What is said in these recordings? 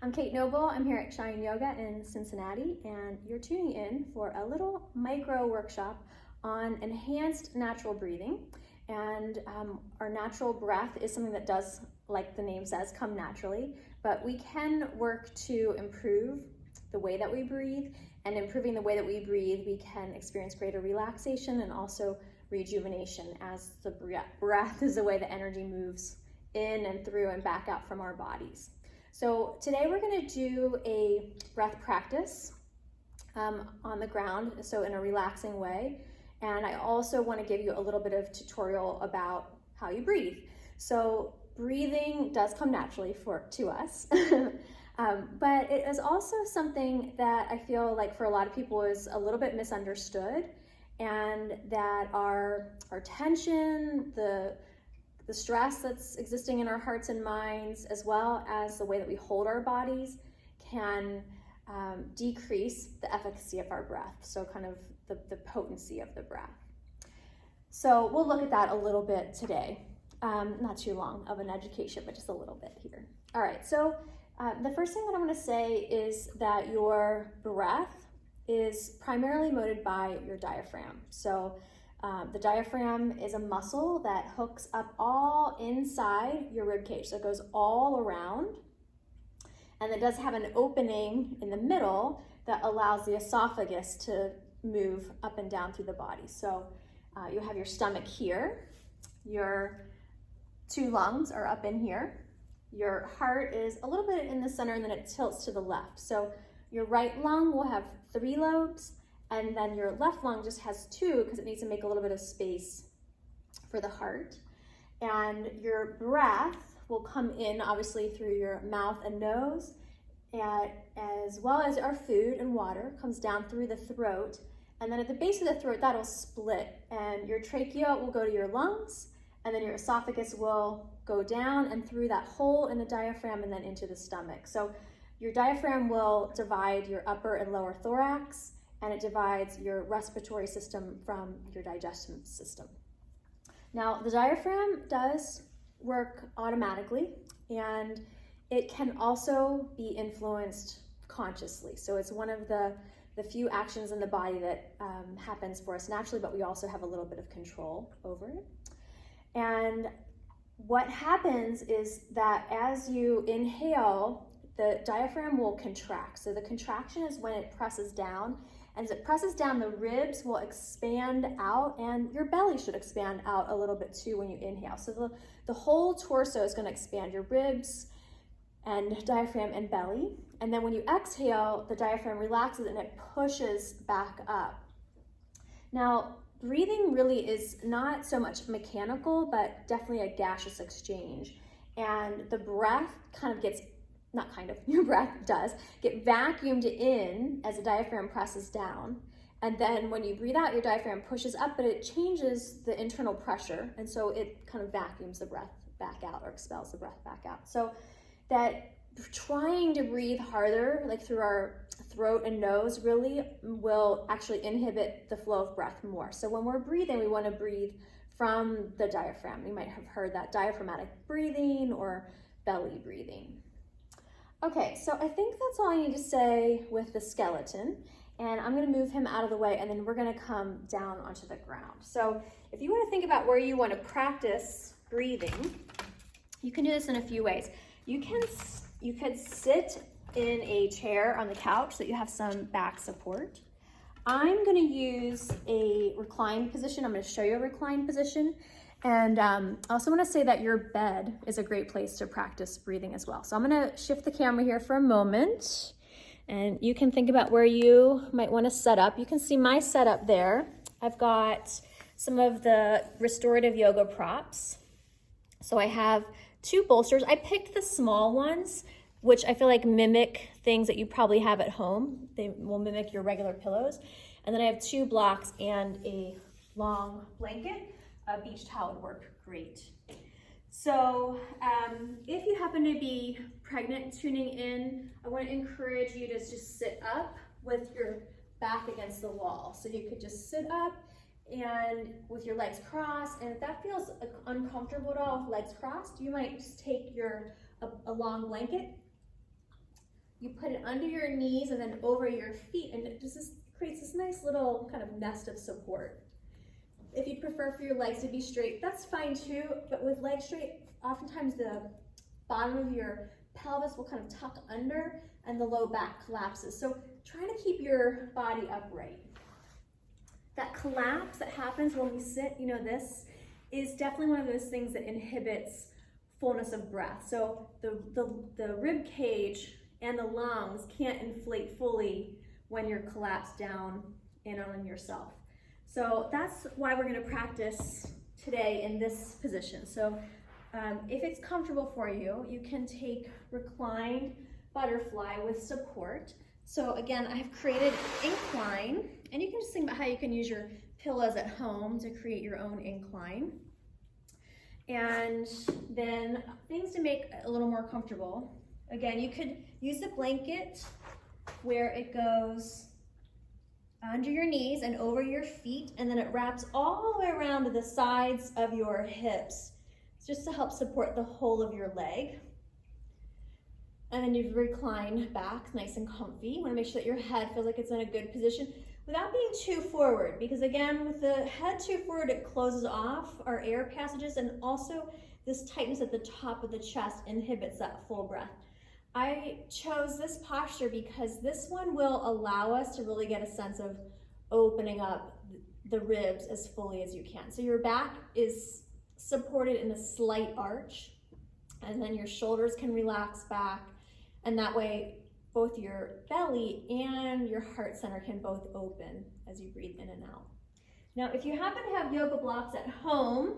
I'm Kate Noble. I'm here at Shine Yoga in Cincinnati, and you're tuning in for a little micro workshop on enhanced natural breathing. And our natural breath is something that does, like the name says, come naturally, but we can work to improve the way that we breathe, and improving the way that we breathe, we can experience greater relaxation and also rejuvenation, as the breath is the way the energy moves in and through and back out from our bodies. So today we're going to do a breath practice on the ground, so in a relaxing way. And I also want to give you a little bit of tutorial about how you breathe. So breathing does come naturally to us, but it is also something that I feel like for a lot of people is a little bit misunderstood, and that our tension, the stress that's existing in our hearts and minds, as well as the way that we hold our bodies, can decrease the efficacy of our breath. So kind of the potency of the breath. So we'll look at that a little bit today. Not too long of an education, but just a little bit here. All right, so the first thing that I'm going to say is that your breath is primarily motivated by your diaphragm. So the diaphragm is a muscle that hooks up all inside your rib cage. So it goes all around, and it does have an opening in the middle that allows the esophagus to move up and down through the body. So you have your stomach here, your two lungs are up in here, your heart is a little bit in the center, and then it tilts to the left. So your right lung will have 3 lobes, and then your left lung just has 2 because it needs to make a little bit of space for the heart. And your breath will come in obviously through your mouth and nose, and as well as our food and water comes down through the throat. And then at the base of the throat, that'll split, and your trachea will go to your lungs, and then your esophagus will go down and through that hole in the diaphragm and then into the stomach. So your diaphragm will divide your upper and lower thorax, and it divides your respiratory system from your digestion system. Now, the diaphragm does work automatically, and it can also be influenced consciously. So it's one of the few actions in the body that happens for us naturally, but we also have a little bit of control over it. And what happens is that as you inhale, the diaphragm will contract. So the contraction is when it presses down. And as it presses down, the ribs will expand out, and your belly should expand out a little bit too when you inhale. So the whole torso is going to expand, your ribs and diaphragm and belly. And then when you exhale, the diaphragm relaxes and it pushes back up. Now, breathing really is not so much mechanical, but definitely a gaseous exchange. And the breath kind of gets, your breath does get vacuumed in as the diaphragm presses down. And then when you breathe out, your diaphragm pushes up, but it changes the internal pressure. And so it kind of vacuums the breath back out, or expels the breath back out. So that trying to breathe harder, like through our throat and nose, really will actually inhibit the flow of breath more. So when we're breathing, we want to breathe from the diaphragm. You might have heard that diaphragmatic breathing or belly breathing. Okay, so I think that's all I need to say with the skeleton, and I'm going to move him out of the way, and then we're going to come down onto the ground. So if you want to think about where you want to practice breathing, you can do this in a few ways. You could sit in a chair on the couch so that you have some back support. I'm going to use a reclined position. I'm going to show you a reclined position. And I also want to say that your bed is a great place to practice breathing as well. So I'm going to shift the camera here for a moment, and you can think about where you might want to set up. You can see my setup there. I've got some of the restorative yoga props. So I have 2 bolsters. I picked the small ones, which I feel like mimic things that you probably have at home. They will mimic your regular pillows. And then I have 2 blocks and a long blanket. A beach towel would work great. So if you happen to be pregnant tuning in, I want to encourage you to just sit up with your back against the wall. So you could just sit up and with your legs crossed, and if that feels uncomfortable at all with legs crossed, you might just take a long blanket you put it under your knees and then over your feet, and it just creates this nice little kind of nest of support. If you prefer for your legs to be straight, that's fine too, but with legs straight, oftentimes the bottom of your pelvis will kind of tuck under and the low back collapses. So try to keep your body upright. That collapse that happens when we sit, you know, this is definitely one of those things that inhibits fullness of breath. So the rib cage and the lungs can't inflate fully when you're collapsed down in on yourself. So that's why we're going to practice today in this position. So if it's comfortable for you, you can take reclined butterfly with support. So again, I've created incline, and you can just think about how you can use your pillows at home to create your own incline. And then things to make it a little more comfortable. Again, you could use the blanket where it goes under your knees and over your feet, and then it wraps all the way around to the sides of your hips, just to help support the whole of your leg. And then you recline back nice and comfy. You want to make sure that your head feels like it's in a good position without being too forward, because again, with the head too forward, it closes off our air passages, and also this tightness at the top of the chest inhibits that full breath. I chose this posture because this one will allow us to really get a sense of opening up the ribs as fully as you can. So your back is supported in a slight arch, and then your shoulders can relax back, and that way both your belly and your heart center can both open as you breathe in and out. Now, if you happen to have yoga blocks at home,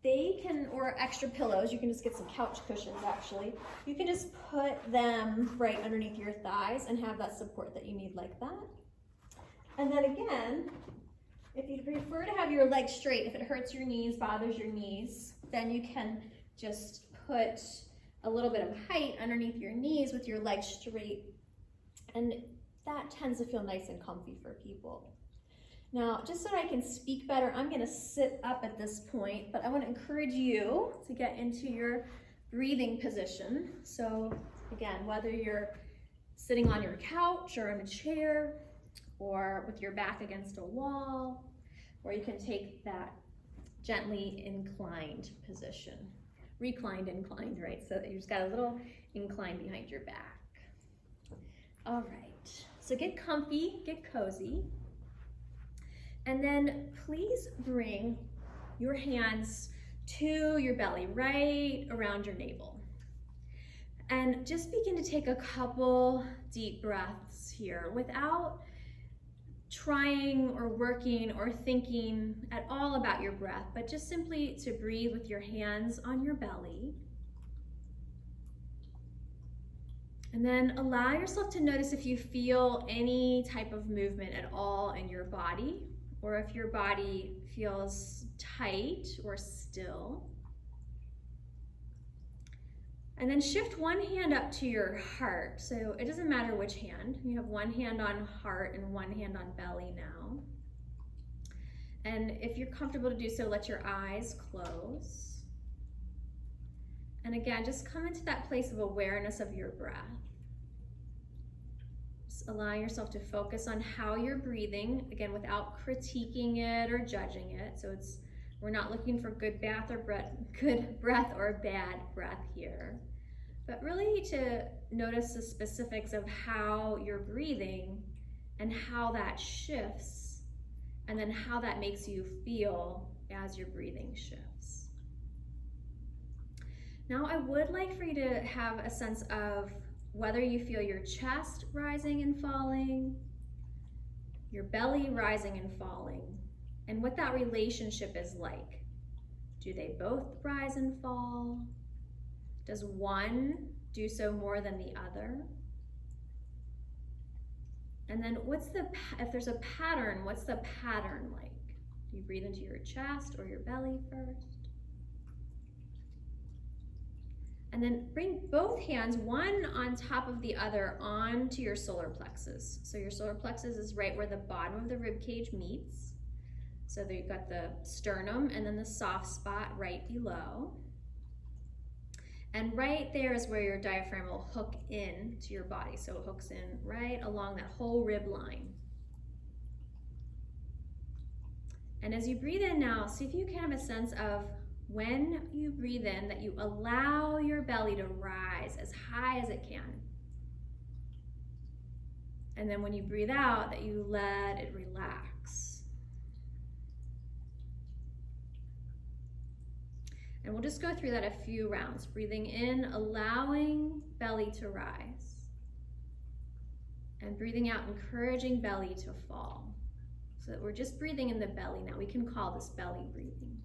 they can, or extra pillows, you can just get some couch cushions actually. You can just put them right underneath your thighs and have that support that you need like that. And then again, if you prefer to have your legs straight, if it hurts your knees, bothers your knees, then you can just put a little bit of height underneath your knees with your legs straight. And that tends to feel nice and comfy for people. Now, just so that I can speak better, I'm going to sit up at this point, but I want to encourage you to get into your breathing position. So again, whether you're sitting on your couch or in a chair or with your back against a wall, or you can take that gently inclined position. Reclined, inclined, right? So that you've just got a little incline behind your back. All right, so get comfy, get cozy. And then please bring your hands to your belly, right around your navel. And just begin to take a couple deep breaths here without trying or working or thinking at all about your breath, but just simply to breathe with your hands on your belly. And then allow yourself to notice if you feel any type of movement at all in your body, or if your body feels tight or still. And then shift one hand up to your heart. So it doesn't matter which hand. You have one hand on heart and one hand on belly now. And if you're comfortable to do so, let your eyes close. And again, just come into that place of awareness of your breath. Just allow yourself to focus on how you're breathing, again, without critiquing it or judging it. So we're not looking for good breath or bad breath here, but really to notice the specifics of how you're breathing and how that shifts, and then how that makes you feel as your breathing shifts. Now, I would like for you to have a sense of whether you feel your chest rising and falling, your belly rising and falling, and what that relationship is like. Do they both rise and fall? Does one do so more than the other? And then if there's a pattern, what's the pattern like? Do you breathe into your chest or your belly first? And then bring both hands, one on top of the other, onto your solar plexus. So your solar plexus is right where the bottom of the rib cage meets. So that you've got the sternum and then the soft spot right below. And right there is where your diaphragm will hook in to your body. So it hooks in right along that whole rib line. And as you breathe in now, see if you can have a sense of when you breathe in that you allow your belly to rise as high as it can. And then when you breathe out, that you let it relax. And we'll just go through that a few rounds. Breathing in, allowing belly to rise. And breathing out, encouraging belly to fall. So that we're just breathing in the belly now. We can call this belly breathing.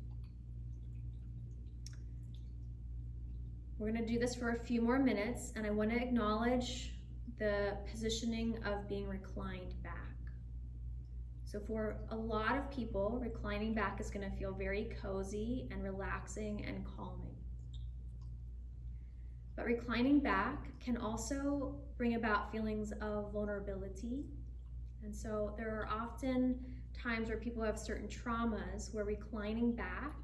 We're going to do this for a few more minutes, and I want to acknowledge the positioning of being reclined back. So for a lot of people, reclining back is going to feel very cozy and relaxing and calming. But reclining back can also bring about feelings of vulnerability. And so there are often times where people have certain traumas where reclining back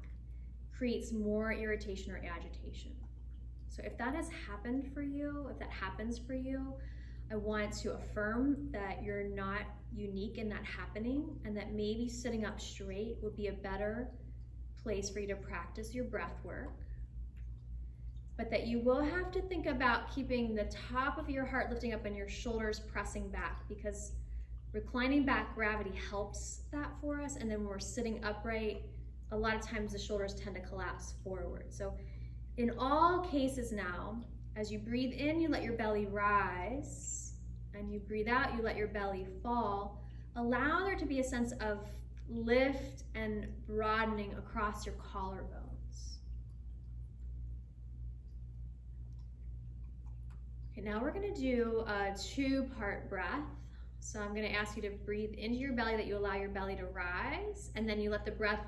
creates more irritation or agitation. So if that has happened for you, if that happens for you, I want to affirm that you're not unique in that happening, and that maybe sitting up straight would be a better place for you to practice your breath work. But that you will have to think about keeping the top of your heart lifting up and your shoulders pressing back, because reclining back, gravity helps that for us. And then when we're sitting upright, a lot of times the shoulders tend to collapse forward. So in all cases now, as you breathe in, you let your belly rise, and you breathe out, you let your belly fall. Allow there to be a sense of lift and broadening across your collarbones. Okay, now we're going to do a two-part breath. So I'm going to ask you to breathe into your belly, that you allow your belly to rise, and then you let the breath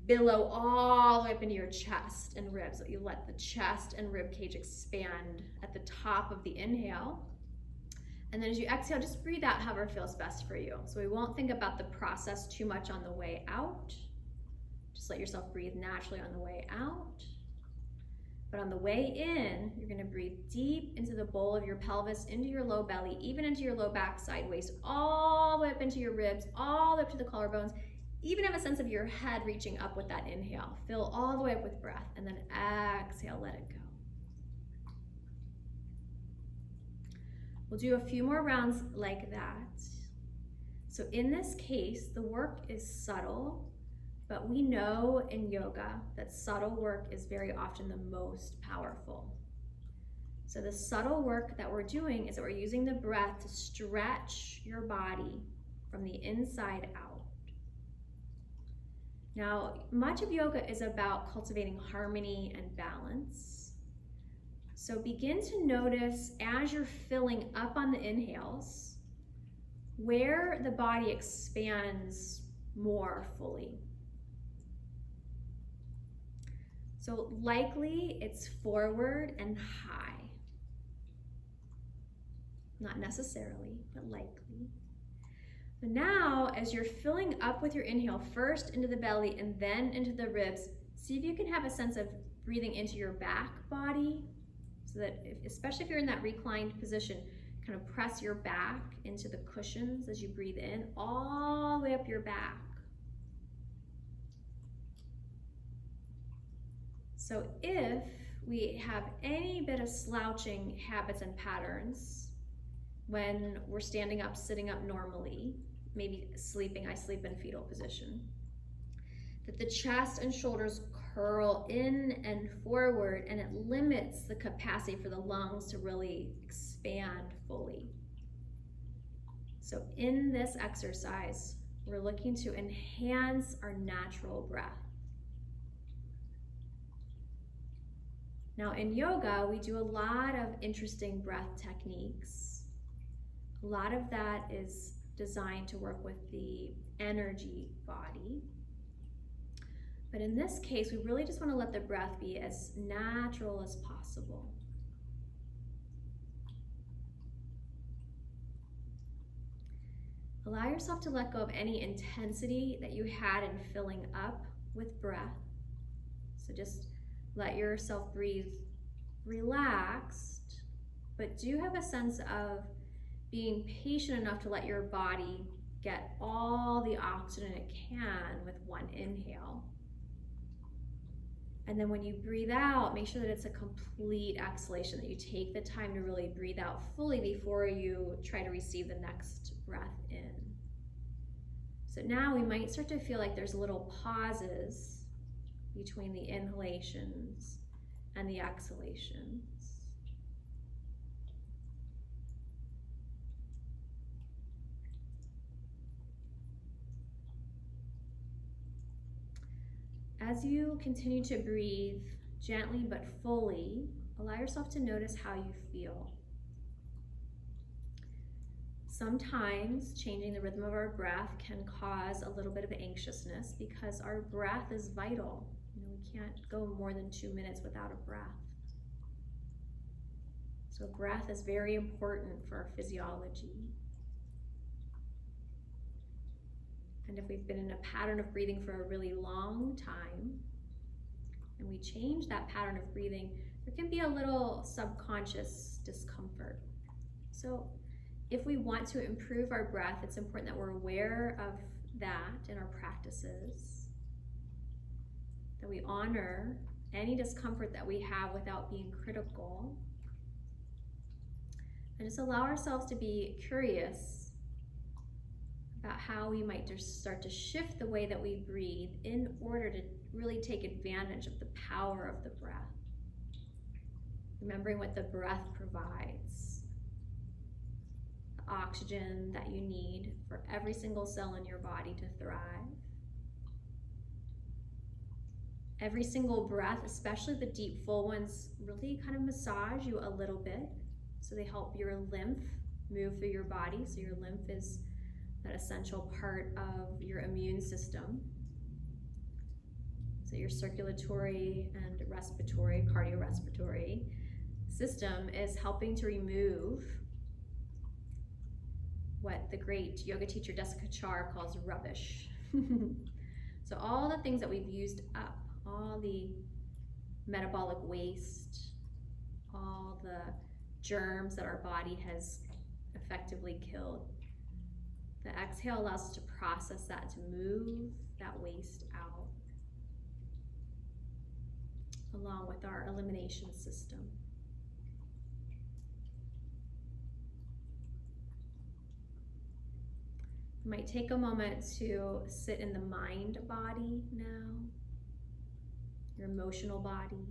billow all the way up into your chest and ribs. So you let the chest and rib cage expand at the top of the inhale. And then as you exhale, just breathe out however feels best for you. So we won't think about the process too much on the way out. Just let yourself breathe naturally on the way out. But on the way in, you're going to breathe deep into the bowl of your pelvis, into your low belly, even into your low back, side waist, all the way up into your ribs, all the way up to the collarbones. Even have a sense of your head reaching up with that inhale. Fill all the way up with breath, and then exhale, let it go. We'll do a few more rounds like that. So in this case, the work is subtle, but we know in yoga that subtle work is very often the most powerful. So the subtle work that we're doing is that we're using the breath to stretch your body from the inside out. Now, much of yoga is about cultivating harmony and balance. So begin to notice as you're filling up on the inhales, where the body expands more fully. So likely it's forward and high. Not necessarily, but likely. But now, as you're filling up with your inhale, first into the belly and then into the ribs, see if you can have a sense of breathing into your back body, so that especially if you're in that reclined position, kind of press your back into the cushions as you breathe in, all the way up your back. So if we have any bit of slouching habits and patterns when we're standing up, sitting up normally, maybe sleeping, I sleep in fetal position, that the chest and shoulders curl in and forward, and it limits the capacity for the lungs to really expand fully. So in this exercise, we're looking to enhance our natural breath. Now in yoga, we do a lot of interesting breath techniques. A lot of that is designed to work with the energy body. But in this case, we really just want to let the breath be as natural as possible. Allow yourself to let go of any intensity that you had in filling up with breath. So just let yourself breathe relaxed, but do have a sense of being patient enough to let your body get all the oxygen it can with one inhale. And then when you breathe out, make sure that it's a complete exhalation, that you take the time to really breathe out fully before you try to receive the next breath in. So now we might start to feel like there's little pauses between the inhalations and the exhalations. As you continue to breathe gently but fully, allow yourself to notice how you feel. Sometimes changing the rhythm of our breath can cause a little bit of anxiousness because our breath is vital. We can't go more than 2 minutes without a breath. So breath is very important for our physiology. And if we've been in a pattern of breathing for a really long time, and we change that pattern of breathing, there can be a little subconscious discomfort. So if we want to improve our breath, it's important that we're aware of that in our practices, that we honor any discomfort that we have without being critical, and just allow ourselves to be curious about how we might just start to shift the way that we breathe in order to really take advantage of the power of the breath. Remembering what the breath provides. The oxygen that you need for every single cell in your body to thrive. Every single breath, especially the deep, full ones, really kind of massage you a little bit. So they help your lymph move through your body. So your lymph is that essential part of your immune system. So your circulatory and respiratory, cardiorespiratory system is helping to remove what the great yoga teacher Jessica Char calls rubbish. So all the things that we've used up, all the metabolic waste, all the germs that our body has effectively killed. The exhale allows us to process that, to move that waste out, along with our elimination system. You might take a moment to sit in the mind body now, your emotional body.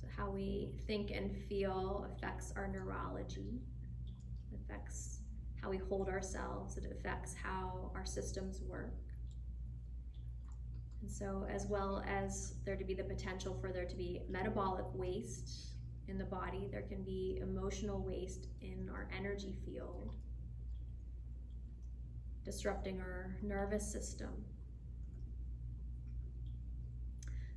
So how we think and feel affects our neurology. It affects how we hold ourselves. It affects how our systems work. And so as well as there to be the potential for there to be metabolic waste in the body, there can be emotional waste in our energy field, disrupting our nervous system.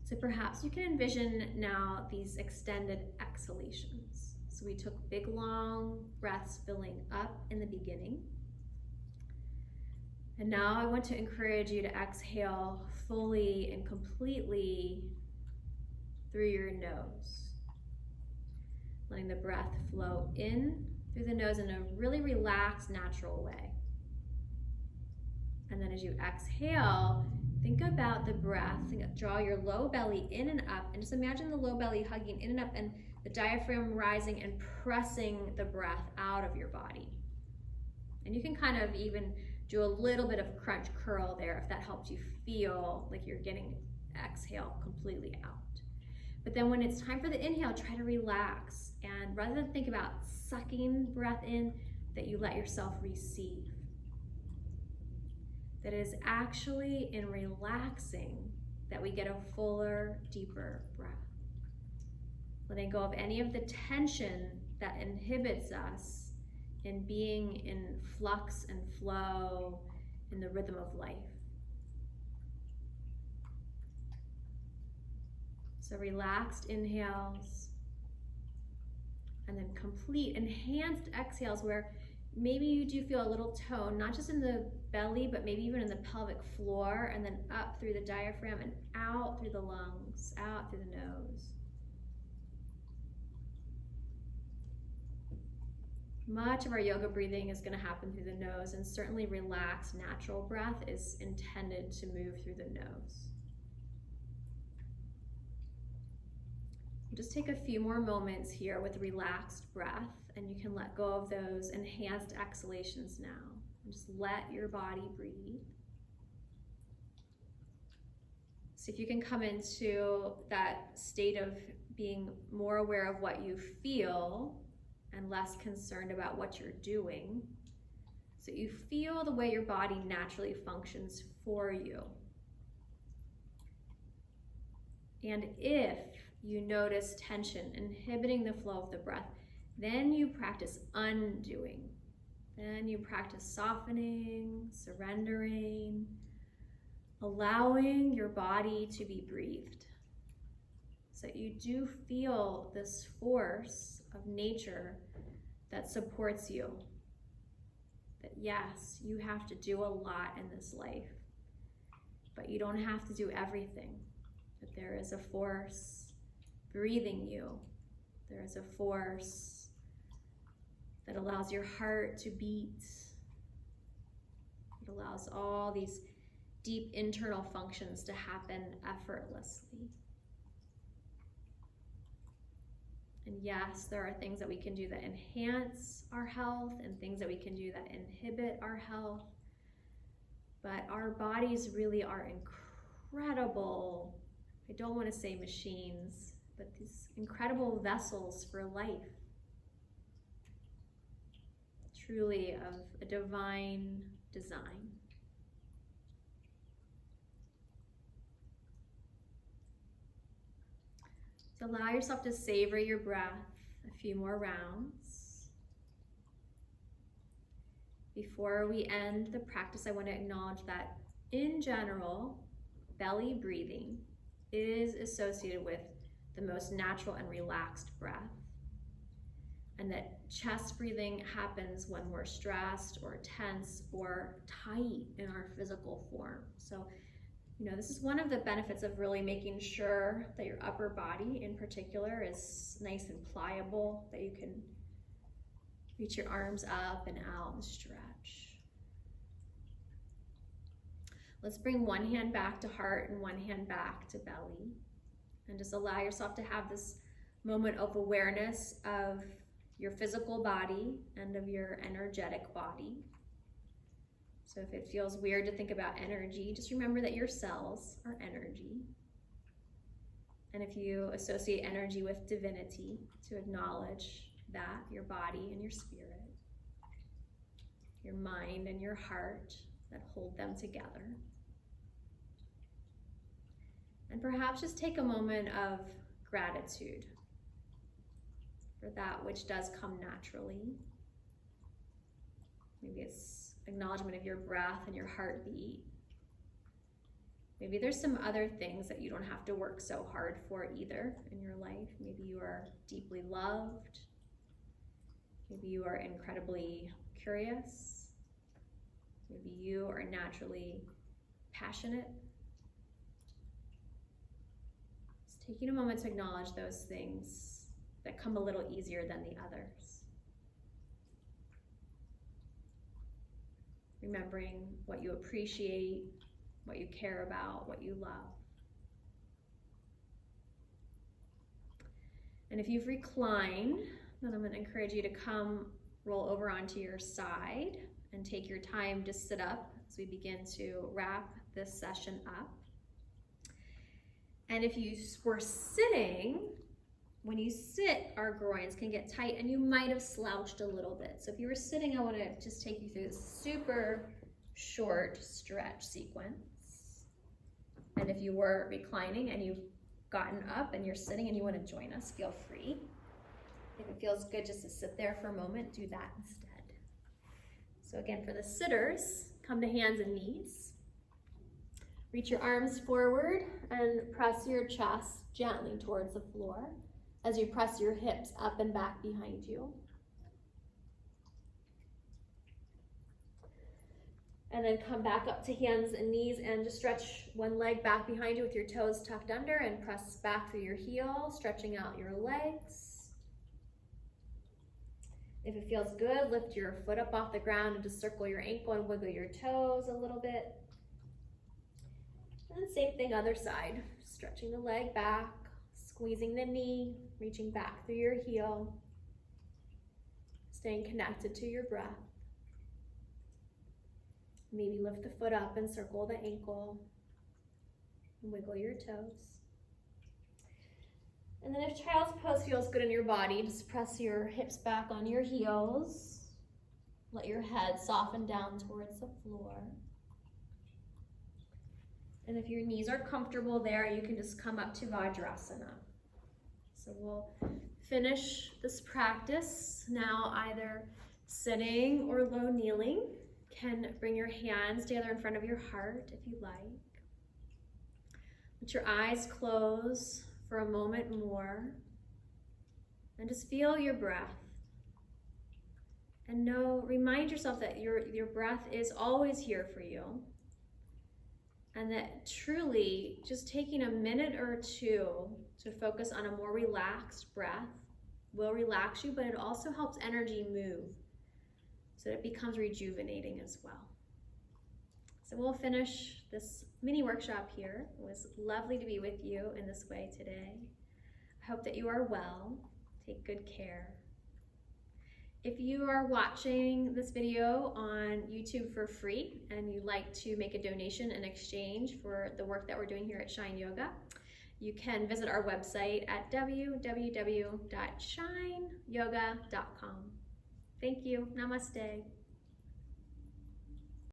So perhaps you can envision now these extended exhalations. So we took big long breaths filling up in the beginning. And now I want to encourage you to exhale fully and completely through your nose. Letting the breath flow in through the nose in a really relaxed, natural way. And then as you exhale, think about the breath. Draw your low belly in and up, and just imagine the low belly hugging in and up and the diaphragm rising and pressing the breath out of your body. And you can kind of even do a little bit of crunch curl there if that helps you feel like you're getting exhale completely out. But then when it's time for the inhale, try to relax. And rather than think about sucking breath in, that you let yourself receive. That it is actually in relaxing that we get a fuller, deeper breath. Letting go of any of the tension that inhibits us in being in flux and flow in the rhythm of life. So relaxed inhales, and then complete enhanced exhales where maybe you do feel a little tone, not just in the belly, but maybe even in the pelvic floor, and then up through the diaphragm and out through the lungs, out through the nose. Much of our yoga breathing is going to happen through the nose, and certainly relaxed natural breath is intended to move through the nose. Just take a few more moments here with relaxed breath, and you can let go of those enhanced exhalations now. And just let your body breathe. See if you can come into that state of being more aware of what you feel and less concerned about what you're doing. So you feel the way your body naturally functions for you. And if you notice tension inhibiting the flow of the breath, then you practice undoing. Then you practice softening, surrendering, allowing your body to be breathed. So you do feel this force of nature that supports you. That yes, you have to do a lot in this life, but you don't have to do everything. That there is a force breathing you. There is a force that allows your heart to beat. It allows all these deep internal functions to happen effortlessly. And yes, there are things that we can do that enhance our health and things that we can do that inhibit our health. But our bodies really are incredible, I don't want to say machines, but these incredible vessels for life. Truly of a divine design. So allow yourself to savor your breath a few more rounds. Before we end the practice, I want to acknowledge that in general, belly breathing is associated with the most natural and relaxed breath. And that chest breathing happens when we're stressed or tense or tight in our physical form. So, this is one of the benefits of really making sure that your upper body in particular is nice and pliable, that you can reach your arms up and out and stretch. Let's bring one hand back to heart and one hand back to belly. And just allow yourself to have this moment of awareness of your physical body and of your energetic body. So if it feels weird to think about energy, just remember that your cells are energy. And if you associate energy with divinity, to acknowledge that, your body and your spirit, your mind and your heart that hold them together. And perhaps just take a moment of gratitude for that which does come naturally. Maybe it's acknowledgement of your breath and your heartbeat. Maybe there's some other things that you don't have to work so hard for either in your life. Maybe you are deeply loved. Maybe you are incredibly curious. Maybe you are naturally passionate. Just taking a moment to acknowledge those things that come a little easier than the others. Remembering what you appreciate, what you care about, what you love. And if you've reclined, then I'm going to encourage you to come roll over onto your side and take your time to sit up as we begin to wrap this session up. And if you were sitting, when you sit, our groins can get tight and you might have slouched a little bit. So if you were sitting, I want to just take you through this super short stretch sequence. And if you were reclining and you've gotten up and you're sitting and you want to join us, feel free. If it feels good just to sit there for a moment, do that instead. So again, for the sitters, come to hands and knees. Reach your arms forward and press your chest gently towards the floor as you press your hips up and back behind you. And then come back up to hands and knees and just stretch one leg back behind you with your toes tucked under and press back through your heel, stretching out your legs. If it feels good, lift your foot up off the ground and just circle your ankle and wiggle your toes a little bit. And then same thing, other side. Stretching the leg back, squeezing the knee, reaching back through your heel, staying connected to your breath. Maybe lift the foot up and circle the ankle, and wiggle your toes. And then if child's pose feels good in your body, just press your hips back on your heels. Let your head soften down towards the floor. And if your knees are comfortable there, you can just come up to Vajrasana. So we'll finish this practice now either sitting or low kneeling. Can bring your hands together in front of your heart if you like. Let your eyes close for a moment more. And just feel your breath. And remind yourself that your breath is always here for you. And that truly just taking a minute or two to focus on a more relaxed breath will relax you, but it also helps energy move so that it becomes rejuvenating as well. So we'll finish this mini workshop here. It was lovely to be with you in this way today. I hope that you are well. Take good care. If you are watching this video on YouTube for free and you'd like to make a donation in exchange for the work that we're doing here at Shine Yoga, you can visit our website at www.shineyoga.com. Thank you. Namaste.